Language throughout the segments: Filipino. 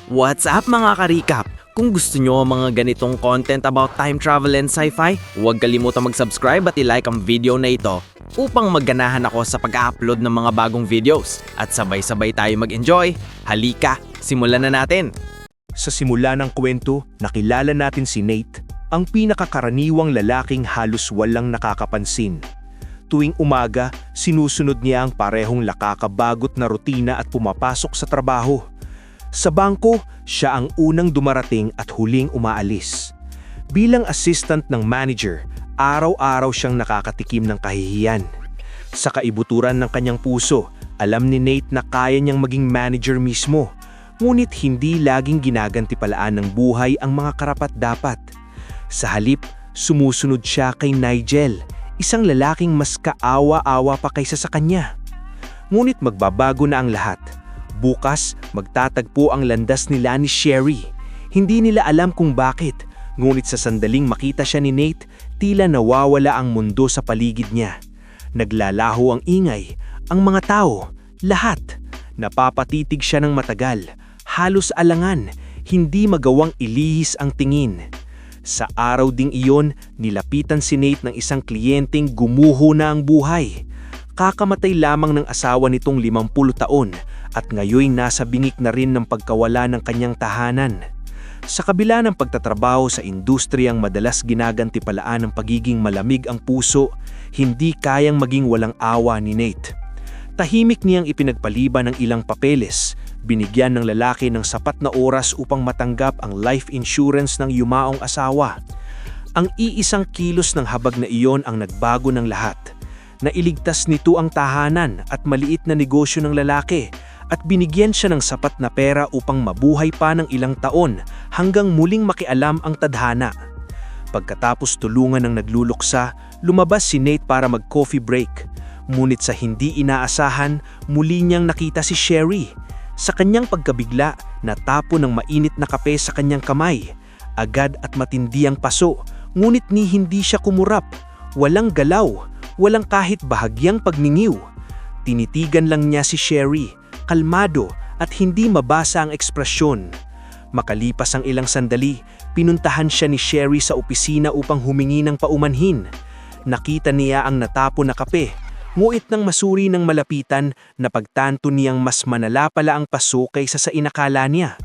What's up mga ka-recap? Kung gusto nyo ang mga ganitong content about time travel and sci-fi, huwag kalimutang mag-subscribe at i-like ang video na ito upang magganahan ako sa pag-upload ng mga bagong videos at sabay-sabay tayo mag-enjoy. Halika, simulan na natin! Sa simula ng kwento, nakilala natin si Nate, ang pinakakaraniwang lalaking halos walang nakakapansin. Tuwing umaga, sinusunod niya ang parehong nakakabagot na rutina at pumapasok sa trabaho. Sa bangko, siya ang unang dumarating at huling umaalis. Bilang assistant ng manager, araw-araw siyang nakakatikim ng kahihiyan. Sa kaibuturan ng kanyang puso, alam ni Nate na kaya niyang maging manager mismo, ngunit hindi laging ginagantipalaan ng buhay ang mga karapat-dapat. Sa halip, sumusunod siya kay Nigel, isang lalaking mas kaawa-awa pa kaysa sa kanya. Ngunit magbabago na ang lahat. Bukas, magtatagpo ang landas nila ni Sherry. Hindi nila alam kung bakit, ngunit sa sandaling makita siya ni Nate, tila nawawala ang mundo sa paligid niya. Naglalaho ang ingay, ang mga tao, lahat. Napapatitig siya ng matagal, halos alangan, hindi magawang ilihis ang tingin. Sa araw ding iyon, nilapitan si Nate ng isang kliyenteng gumuho na ang buhay. Kakamatay lamang ng asawa nitong 50 taon at ngayoy nasa bingik na rin ng pagkawala ng kanyang tahanan. Sa kabila ng pagtatrabaho sa industriyang madalas ginagantipalaan ng pagiging malamig ang puso, hindi kayang maging walang awa ni Nate. Tahimik niyang ipinagpaliban ng ilang papeles, binigyan ng lalaki ng sapat na oras upang matanggap ang life insurance ng yumaong asawa. Ang iisang kilos ng habag na iyon ang nagbago ng lahat. Nailigtas nito ang tahanan at maliit na negosyo ng lalaki at binigyan siya ng sapat na pera upang mabuhay pa ng ilang taon hanggang muling makialam ang tadhana. Pagkatapos tulungan ng nagluluksa, lumabas si Nate para mag-coffee break. Ngunit sa hindi inaasahan, muli niyang nakita si Sherry. Sa kanyang pagkabigla, natapo ng mainit na kape sa kanyang kamay. Agad at matindi ang paso, ngunit hindi siya kumurap. Walang galaw, walang kahit bahagyang pagningiw. Tinitigan lang niya si Sherry, kalmado at hindi mabasa ang ekspresyon. Makalipas ang ilang sandali, pinuntahan siya ni Sherry sa opisina upang humingi ng paumanhin. Nakita niya ang natapo na kape, nguit nang masuri ng malapitan na pagtanto niyang mas manala pala ang paso kaysa sa inakala niya.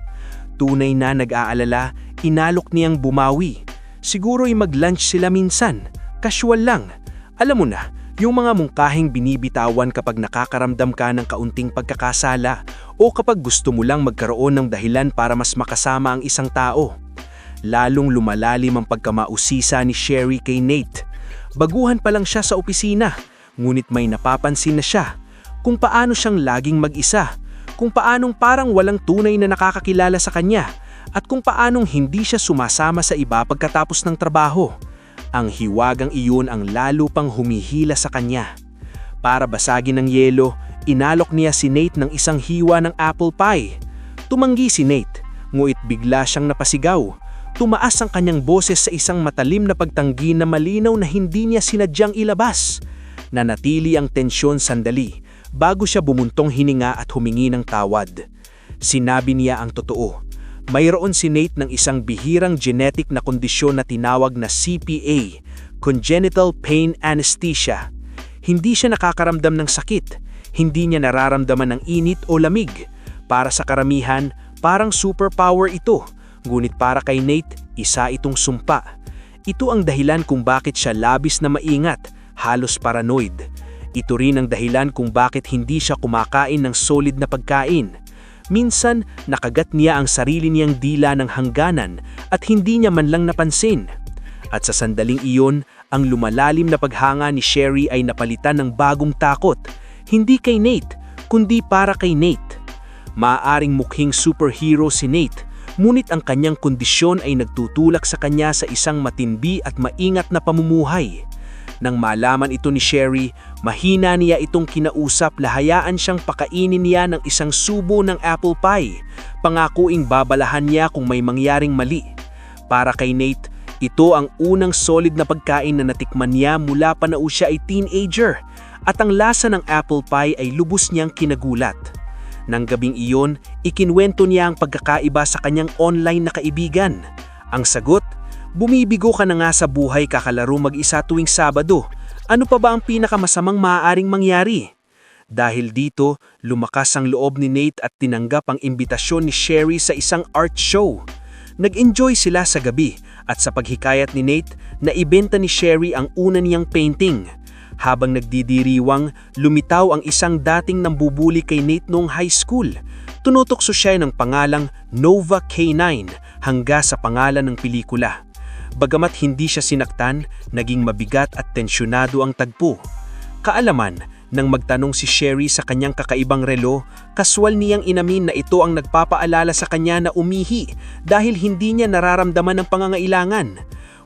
Tunay na nag-aalala, inalok niyang bumawi. Siguro'y mag-lunch sila minsan, casual lang. Alam mo na, yung mga mungkahing binibitawan kapag nakakaramdam ka ng kaunting pagkakasala o kapag gusto mo lang magkaroon ng dahilan para mas makasama ang isang tao. Lalong lumalalim ang pagkamausisa ni Sherry kay Nate. Baguhan pa lang siya sa opisina, ngunit may napapansin na siya kung paano siyang laging mag-isa, kung paanong parang walang tunay na nakakakilala sa kanya, at kung paanong hindi siya sumasama sa iba pagkatapos ng trabaho. Ang hiwagang iyon ang lalo pang humihila sa kanya. Para basagin ng yelo, inalok niya si Nate ng isang hiwa ng apple pie. Tumanggi si Nate, nguit bigla siyang napasigaw. Tumaas ang kanyang boses sa isang matalim na pagtanggi na malinaw na hindi niya sinadyang ilabas. Nanatili ang tensyon sandali, bago siya bumuntong hininga at humingi ng tawad. Sinabi niya ang totoo. Mayroon si Nate ng isang bihirang genetic na kondisyon na tinawag na CPA, Congenital Pain Anesthesia. Hindi siya nakakaramdam ng sakit, hindi niya nararamdaman ng init o lamig. Para sa karamihan, parang superpower ito, ngunit para kay Nate, isa itong sumpa. Ito ang dahilan kung bakit siya labis na maingat, halos paranoid. Ito rin ang dahilan kung bakit hindi siya kumakain ng solid na pagkain. Minsan, nakagat niya ang sarili niyang dila ng hangganan at hindi niya man lang napansin. At sa sandaling iyon, ang lumalalim na paghanga ni Sherry ay napalitan ng bagong takot. Hindi kay Nate, kundi para kay Nate. Maaaring mukhing superhero si Nate, ngunit ang kanyang kondisyon ay nagtutulak sa kanya sa isang matindi at maingat na pamumuhay. Nang malaman ito ni Sherry, mahina niya itong kinausap, lahayaan siyang pakainin niya ng isang subo ng apple pie. Pangakuing babalahan niya kung may mangyaring mali. Para kay Nate, ito ang unang solid na pagkain na natikman niya mula pa na siya ay teenager, at ang lasa ng apple pie ay lubos niyang kinagulat. Nang gabing iyon, ikinwento niya ang pagkakaiba sa kanyang online na kaibigan. Ang sagot, bumibigo ka na nga sa buhay kakalaro mag-isa tuwing Sabado. Ano pa ba ang pinakamasamang maaaring mangyari? Dahil dito, lumakas ang loob ni Nate at tinanggap ang imbitasyon ni Sherry sa isang art show. Nag-enjoy sila sa gabi at sa paghikayat ni Nate, naibenta ni Sherry ang una niyang painting. Habang nagdidiriwang, lumitaw ang isang dating nambubuli kay Nate noong high school. Tunutokso siya ng pangalang Nova K9 hangga sa pangalan ng pelikula. Bagamat hindi siya sinaktan, naging mabigat at tensyonado ang tagpo. Kaalaman, nang magtanong si Sherry sa kanyang kakaibang relo, kaswal niyang inamin na ito ang nagpapaalala sa kanya na umihi dahil hindi niya nararamdaman ang pangangailangan.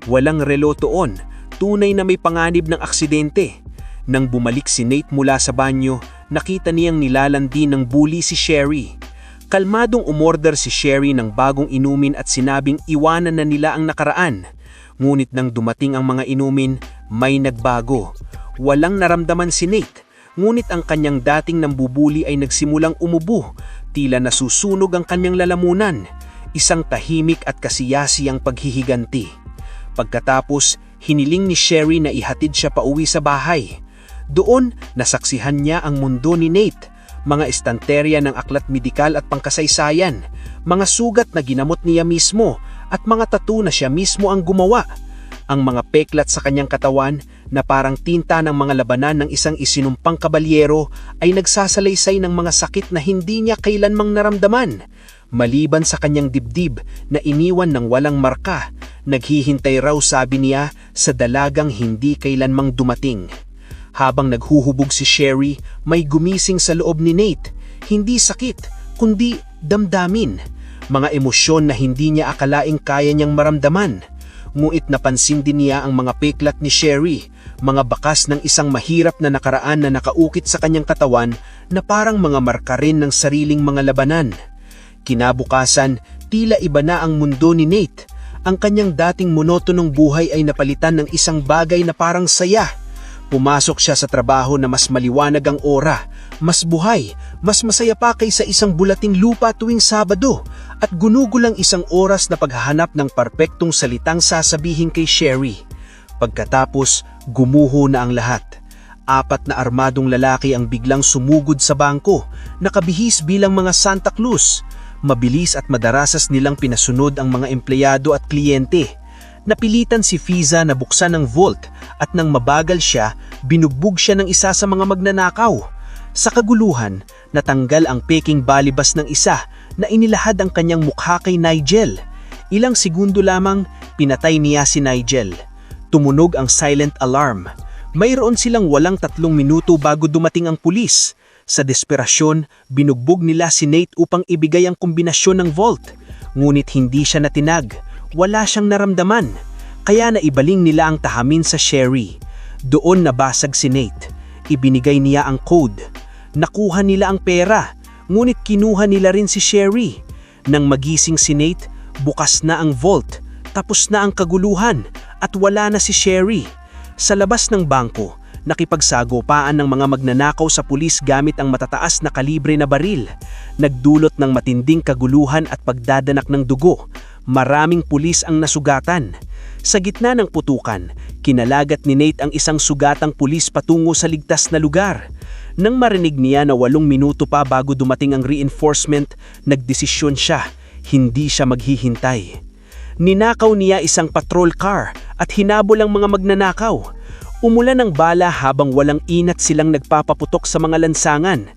Walang relo toon, tunay na may panganib ng aksidente. Nang bumalik si Nate mula sa banyo, nakita niyang nilalandi ng bully si Sherry. Kalmadong umorder si Sherry ng bagong inumin at sinabing iwanan na nila ang nakaraan. Ngunit nang dumating ang mga inumin, may nagbago. Walang naramdaman si Nate. Ngunit ang kanyang dating nambubuli ay nagsimulang umubo, tila nasusunog ang kanyang lalamunan, isang tahimik at kasiyasiyang paghihiganti. Pagkatapos, hiniling ni Sherry na ihatid siya pauwi sa bahay. Doon, nasaksihan niya ang mundo ni Nate, mga estanterya ng aklat medikal at pangkasaysayan, mga sugat na ginamot niya mismo, at mga tattoo na siya mismo ang gumawa. Ang mga peklat sa kanyang katawan na parang tinta ng mga labanan ng isang isinumpang kabalyero ay nagsasalaysay ng mga sakit na hindi niya kailanmang naramdaman. Maliban sa kanyang dibdib na iniwan ng walang marka, naghihintay raw sabi niya sa dalagang hindi kailanmang dumating. Habang naghuhubog si Sherry, may gumising sa loob ni Nate. Hindi sakit, kundi damdamin. Mga emosyon na hindi niya akalaing kaya niyang maramdaman. Ngunit napansin din niya ang mga peklat ni Sherry, mga bakas ng isang mahirap na nakaraan na nakaukit sa kanyang katawan na parang mga marka rin ng sariling mga labanan. Kinabukasan, tila iba na ang mundo ni Nate. Ang kanyang dating monotonong buhay ay napalitan ng isang bagay na parang saya. Pumasok siya sa trabaho na mas maliwanag ang ora, mas buhay, mas masaya pa kaysa isang bulating lupa tuwing Sabado, at gunugulang isang oras na paghahanap ng perpektong salitang sasabihin kay Sherry. Pagkatapos, gumuho na ang lahat. 4 na armadong lalaki ang biglang sumugod sa bangko, nakabihis bilang mga Santa Claus. Mabilis at madarasas nilang pinasunod ang mga empleyado at kliyente. Napilitan si Fiza na buksan ang vault at nang mabagal siya, binugbog siya ng isa sa mga magnanakaw. Sa kaguluhan, natanggal ang peking balibas ng isa na inilahad ang kanyang mukha kay Nigel. Ilang segundo lamang, pinatay niya si Nigel. Tumunog ang silent alarm. Mayroon silang walang 3 minuto bago dumating ang pulis. Sa desperasyon, binugbog nila si Nate upang ibigay ang kombinasyon ng vault. Ngunit hindi siya natinag. Wala siyang naramdaman. Kaya naibaling nila ang tahamin sa Sherry. Doon nabasag si Nate. Ibinigay niya ang code. Nakuha nila ang pera. Ngunit kinuha nila rin si Sherry. Nang magising si Nate, bukas na ang vault. Tapos na ang kaguluhan at wala na si Sherry. Sa labas ng bangko, nakipagsagopaan ng mga magnanakaw sa pulis gamit ang matataas na kalibre na baril. Nagdulot ng matinding kaguluhan at pagdadanak ng dugo. Maraming pulis ang nasugatan. Sa gitna ng putukan, kinalagat ni Nate ang isang sugatang pulis patungo sa ligtas na lugar. Nang marinig niya na 8 minuto pa bago dumating ang reinforcement, nagdesisyon siya, hindi siya maghihintay. Ninakaw niya isang patrol car at hinabol ang mga magnanakaw. Umulan ng bala habang walang inat silang nagpapaputok sa mga lansangan.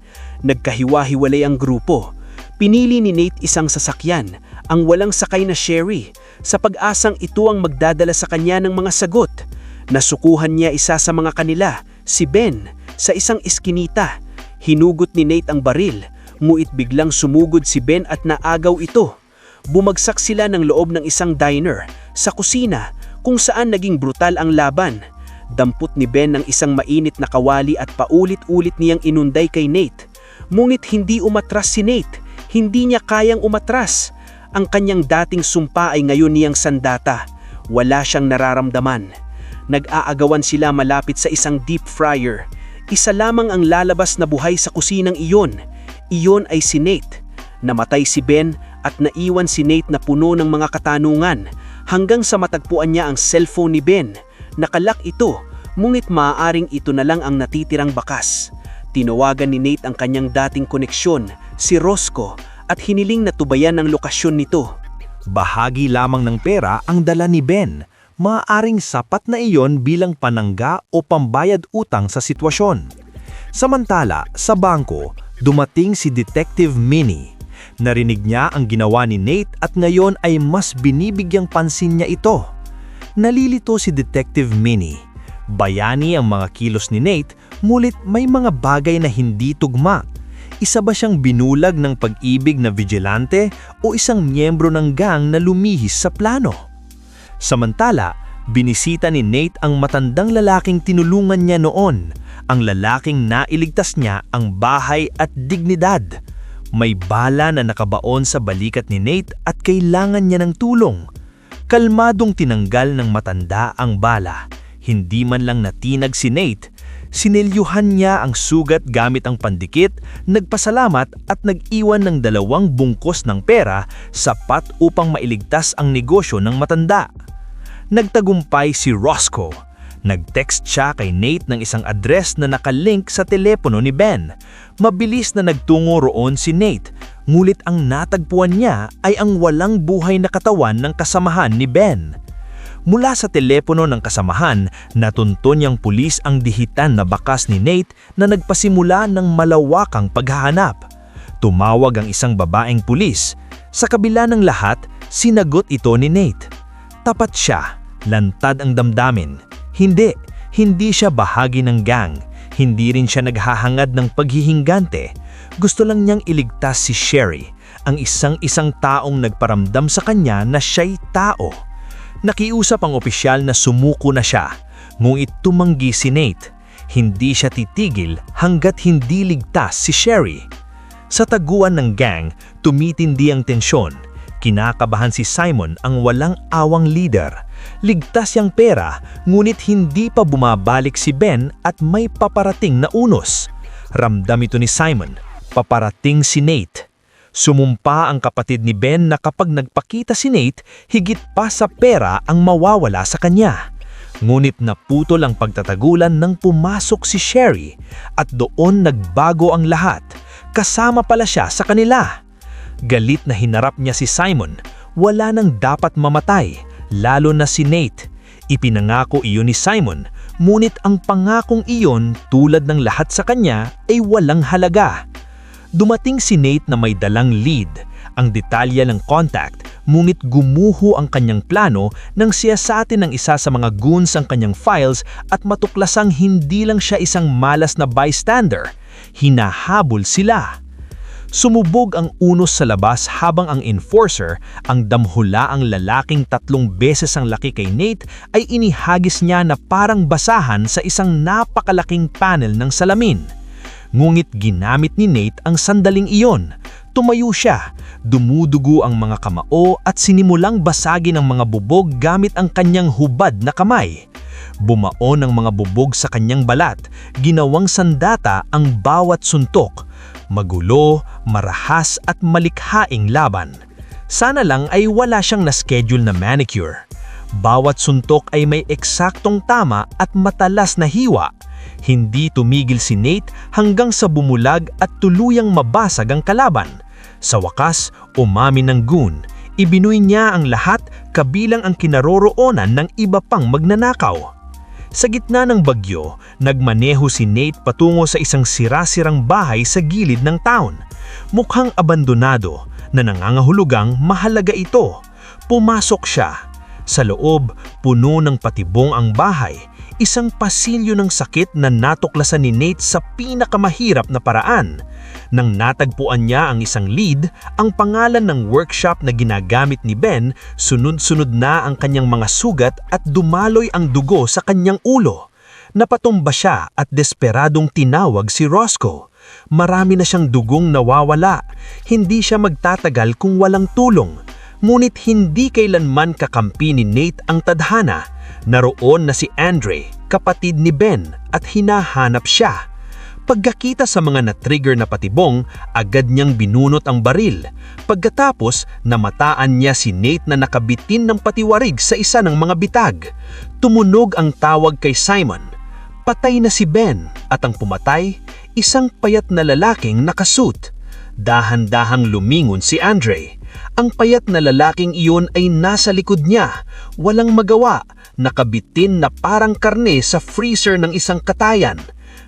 Nagkahiwa-hiwalay ang grupo. Pinili ni Nate isang sasakyan, ang walang sakay na Sherry, sa pag-asang ito ang magdadala sa kanya ng mga sagot. Nasukuhan niya isa sa mga kanila, si Ben, sa isang iskinita. Hinugot ni Nate ang baril, ngunit biglang sumugod si Ben at naagaw ito. Bumagsak sila ng loob ng isang diner, sa kusina, kung saan naging brutal ang laban. Dampot ni Ben ng isang mainit na kawali at paulit-ulit niyang inunday kay Nate. Ngunit hindi umatras si Nate, hindi niya kayang umatras. Ang kanyang dating sumpa ay ngayon niyang sandata. Wala siyang nararamdaman. Nag-aagawan sila malapit sa isang deep fryer. Isa lamang ang lalabas na buhay sa kusinang iyon. Iyon ay si Nate. Namatay si Ben at naiwan si Nate na puno ng mga katanungan hanggang sa matagpuan niya ang cellphone ni Ben. Nakalak ito, ngunit maaaring ito na lang ang natitirang bakas. Tinawagan ni Nate ang kanyang dating koneksyon, si Roscoe, at hiniling na tubayan ang lokasyon nito. Bahagi lamang ng pera ang dala ni Ben. Maaaring sapat na iyon bilang panangga o pambayad utang sa sitwasyon. Samantala, sa bangko, dumating si Detective Minnie. Narinig niya ang ginawa ni Nate at ngayon ay mas binibigyang pansin niya ito. Nalilito si Detective Minnie. Bayani ang mga kilos ni Nate, ngunit may mga bagay na hindi tugma. Isa ba siyang binulag ng pag-ibig na vigilante o isang miyembro ng gang na lumihis sa plano? Samantala, binisita ni Nate ang matandang lalaking tinulungan niya noon, ang lalaking nailigtas niya ang bahay at dignidad. May bala na nakabaon sa balikat ni Nate at kailangan niya ng tulong. Kalmadong tinanggal ng matanda ang bala. Hindi man lang natinag si Nate. Sinilyuhan niya ang sugat gamit ang pandikit, nagpasalamat at nag-iwan ng 2 bungkos ng pera, sapat upang mailigtas ang negosyo ng matanda. Nagtagumpay si Roscoe. Nag-text siya kay Nate ng isang address na nakalink sa telepono ni Ben. Mabilis na nagtungo roon si Nate, ngulit ang natagpuan niya ay ang walang buhay na katawan ng kasamahan ni Ben. Mula sa telepono ng kasamahan, natunto niyang pulis ang dihitan na bakas ni Nate na nagpasimula ng malawakang paghahanap. Tumawag ang isang babaeng pulis. Sa kabila ng lahat, sinagot ito ni Nate. Tapat siya, lantad ang damdamin. Hindi siya bahagi ng gang. Hindi rin siya naghahangad ng paghihingante. Gusto lang niyang iligtas si Sherry, ang isang taong nagparamdam sa kanya na siya'y tao. Nakiusap ang opisyal na sumuko na siya, ngunit tumanggi si Nate. Hindi siya titigil hanggat hindi ligtas si Sherry. Sa taguan ng gang, tumitindi ang tensyon. Kinakabahan si Simon, ang walang awang leader. Ligtas yang pera, ngunit hindi pa bumabalik si Ben at may paparating na unos. Ramdam ito ni Simon, paparating si Nate. Sumumpa ang kapatid ni Ben na kapag nagpakita si Nate, higit pa sa pera ang mawawala sa kanya. Ngunit naputol ang pagtatagulan nang pumasok si Sherry at doon nagbago ang lahat. Kasama pala siya sa kanila. Galit na hinarap niya si Simon. Wala nang dapat mamatay, lalo na si Nate. Ipinangako iyon ni Simon, ngunit ang pangakong iyon tulad ng lahat sa kanya ay walang halaga. Dumating si Nate na may dalang lead, ang detalye ng contact, ngunit gumuho ang kanyang plano nang siyasatin ng isa sa mga goons ang kanyang files at matuklasang hindi lang siya isang malas na bystander. Hinahabol sila. Sumubog ang unos sa labas habang ang enforcer, ang damhula-ang lalaking 3 beses ang laki kay Nate, ay inihagis niya na parang basahan sa isang napakalaking panel ng salamin. Ngunit ginamit ni Nate ang sandaling iyon. Tumayo siya, dumudugo ang mga kamao at sinimulang basagin ang mga bubog gamit ang kanyang hubad na kamay. Bumaon ang mga bubog sa kanyang balat, ginawang sandata ang bawat suntok. Magulo, marahas at malikhaing laban. Sana lang ay wala siyang na-schedule na manicure. Bawat suntok ay may eksaktong tama at matalas na hiwa. Hindi tumigil si Nate hanggang sa bumulag at tuluyang mabasag ang kalaban. Sa wakas, umamin ng goon. Ibinuy niya ang lahat kabilang ang kinaroroonan ng iba pang magnanakaw. Sa gitna ng bagyo, nagmaneho si Nate patungo sa isang sira-sirang bahay sa gilid ng town. Mukhang abandonado na nangangahulugang mahalaga ito. Pumasok siya. Sa loob, puno ng patibong ang bahay. Isang pasilyo ng sakit na natuklasan ni Nate sa pinakamahirap na paraan. Nang natagpuan niya ang isang lead, ang pangalan ng workshop na ginagamit ni Ben, sunod-sunod na ang kanyang mga sugat at dumaloy ang dugo sa kanyang ulo. Napatumba siya at desperadong tinawag si Roscoe. Marami na siyang dugong nawawala. Hindi siya magtatagal kung walang tulong. Ngunit hindi kailanman kakampi ni Nate ang tadhana. Naroon na si Andre, kapatid ni Ben, at hinahanap siya. Pagkakita sa mga na-trigger na patibong, agad niyang binunot ang baril. Pagkatapos, namataan niya si Nate na nakabitin ng patiwarig sa isa ng mga bitag. Tumunog ang tawag kay Simon. Patay na si Ben at ang pumatay, isang payat na lalaking nakasuit. Dahan-dahang lumingon si Andre. Ang payat na lalaking iyon ay nasa likod niya, walang magawa, nakabitin na parang karne sa freezer ng isang katayan.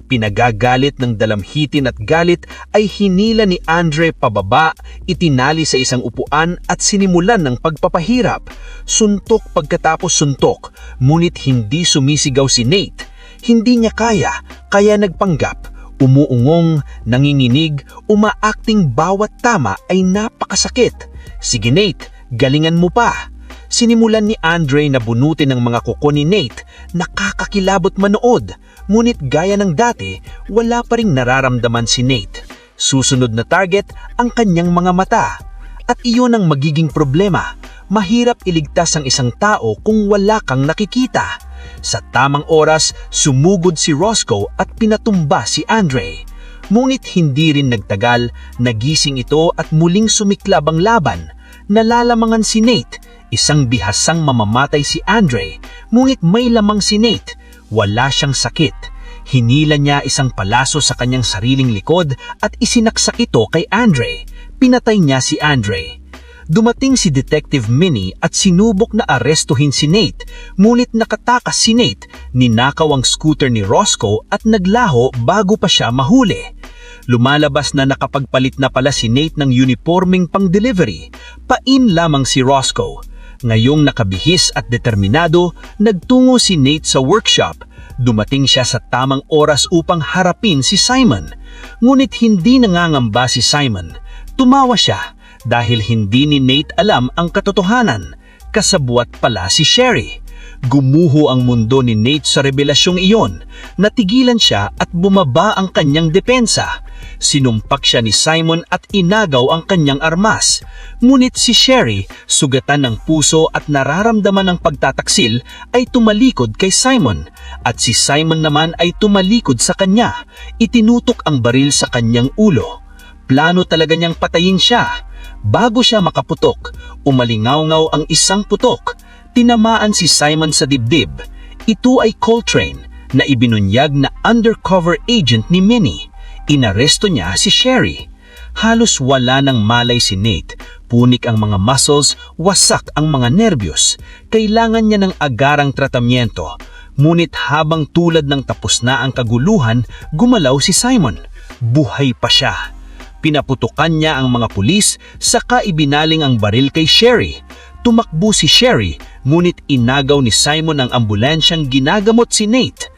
Pinagagalit ng dalamhitin at galit ay hinila ni Andre pababa, itinali sa isang upuan at sinimulan ng pagpapahirap. Suntok pagkatapos suntok, ngunit hindi sumisigaw si Nate. Hindi niya kaya nagpanggap. Umuungong, nanginginig, umaakting bawat tama ay napakasakit. Sige Nate, galingan mo pa. Sinimulan ni Andre na bunutin ang mga kuko ni Nate, nakakakilabot manood. Ngunit gaya ng dati, wala pa ring nararamdaman si Nate. Susunod na target ang kanyang mga mata. At iyon ang magiging problema. Mahirap iligtas ang isang tao kung wala kang nakikita. Sa tamang oras, sumugod si Roscoe at pinatumba si Andre. Ngunit hindi rin nagtagal, nagising ito at muling sumiklab ang laban. Nalalamangan si Nate, isang bihasang mamamatay si Andre, ngunit may lamang si Nate. Wala siyang sakit. Hinila niya isang palaso sa kanyang sariling likod at isinaksak ito kay Andre. Pinatay niya si Andre. Dumating si Detective Minnie at sinubok na arestuhin si Nate, ngunit nakatakas si Nate, ninakaw ang scooter ni Roscoe at naglaho bago pa siya mahuli. Lumalabas na nakapagpalit na pala si Nate ng uniforming pang-delivery, pain lamang si Roscoe. Ngayong nakabihis at determinado, nagtungo si Nate sa workshop. Dumating siya sa tamang oras upang harapin si Simon. Ngunit hindi nangangamba si Simon. Tumawa siya dahil hindi ni Nate alam ang katotohanan. Kasabwat pala si Sherry. Gumuho ang mundo ni Nate sa revelasyong iyon. Natigilan siya at bumaba ang kanyang depensa. Sinumpak siya ni Simon at inagaw ang kanyang armas. Ngunit si Sherry, sugatan ng puso at nararamdaman ng pagtataksil, ay tumalikod kay Simon. At si Simon naman ay tumalikod sa kanya. Itinutok ang baril sa kanyang ulo. Plano talaga niyang patayin siya. Bago siya makaputok, umalingaw-ngaw ang isang putok. Tinamaan si Simon sa dibdib. Ito ay Coltrane, na ibinunyag na undercover agent ni Minnie. Inaresto niya si Sherry. Halos wala nang malay si Nate. Punik ang mga muscles, wasak ang mga nerbiyos. Kailangan niya ng agarang tratamiento. Ngunit habang tulad ng tapos na ang kaguluhan, gumalaw si Simon. Buhay pa siya. Pinaputukan niya ang mga pulis, saka ibinaling ang baril kay Sherry. Tumakbo si Sherry, ngunit inagaw ni Simon ang ambulansyang ginagamot si Nate.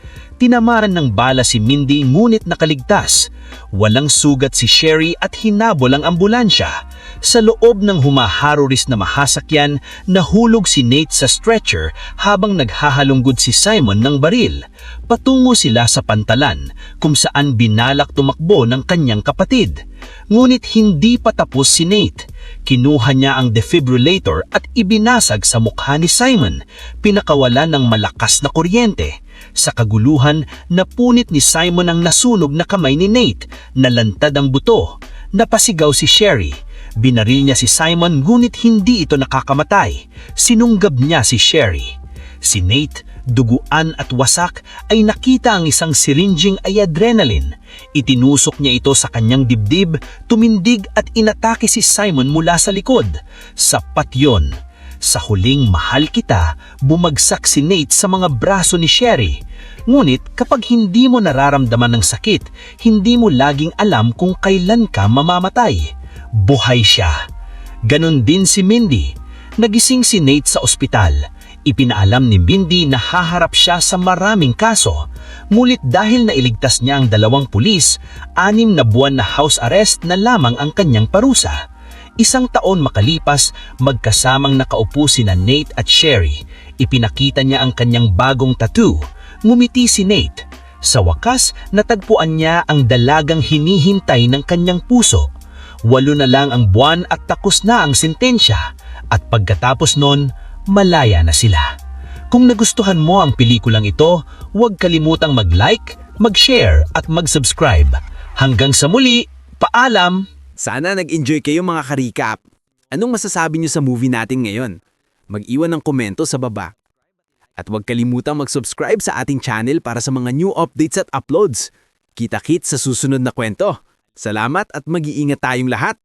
Tinamaran ng bala si Mindy ngunit nakaligtas. Walang sugat si Sherry at hinabol ang ambulansya. Sa loob ng humaharuris na mahasakyan, nahulog si Nate sa stretcher habang naghahalunggod si Simon ng baril. Patungo sila sa pantalan kung saan binalak tumakbo ng kanyang kapatid. Ngunit hindi pa tapos si Nate. Kinuha niya ang defibrillator at ibinasag sa mukha ni Simon. Pinakawalan ng malakas na kuryente. Sa kaguluhan, napunit ni Simon ang nasunog na kamay ni Nate. Nalantad ang buto. Napasigaw si Sherry. Binaril niya si Simon ngunit hindi ito nakakamatay. Sinunggab niya si Sherry. Si Nate, duguan at wasak, ay nakita ang isang siringing ay adrenaline. Itinusok niya ito sa kanyang dibdib, tumindig at inatake si Simon mula sa likod. Sapat yon. Sa huling mahal kita, bumagsak si Nate sa mga braso ni Sherry. Ngunit kapag hindi mo nararamdaman ng sakit, hindi mo laging alam kung kailan ka mamamatay. Buhay siya. Ganon din si Mindy. Nagising si Nate sa ospital. Ipinaalam ni Mindy na haharap siya sa maraming kaso. Ngunit dahil nailigtas niya ang 2 pulis, 6 na buwan na house arrest na lamang ang kanyang parusa. 1 taon makalipas, magkasamang nakaupo sina Nate at Sherry. Ipinakita niya ang kanyang bagong tattoo. Ngumiti si Nate. Sa wakas, natagpuan niya ang dalagang hinihintay ng kanyang puso. 8 na lang ang buwan at takos na ang sentensya. At pagkatapos nun, malaya na sila. Kung nagustuhan mo ang pelikulang ito, huwag kalimutang mag-like, mag-share at mag-subscribe. Hanggang sa muli, paalam! Sana nag-enjoy kayo mga ka-recap. Anong masasabi niyo sa movie natin ngayon? Mag-iwan ng komento sa baba. At huwag kalimutang mag-subscribe sa ating channel para sa mga new updates at uploads. Kita-kits sa susunod na kwento. Salamat at mag-iingat tayong lahat!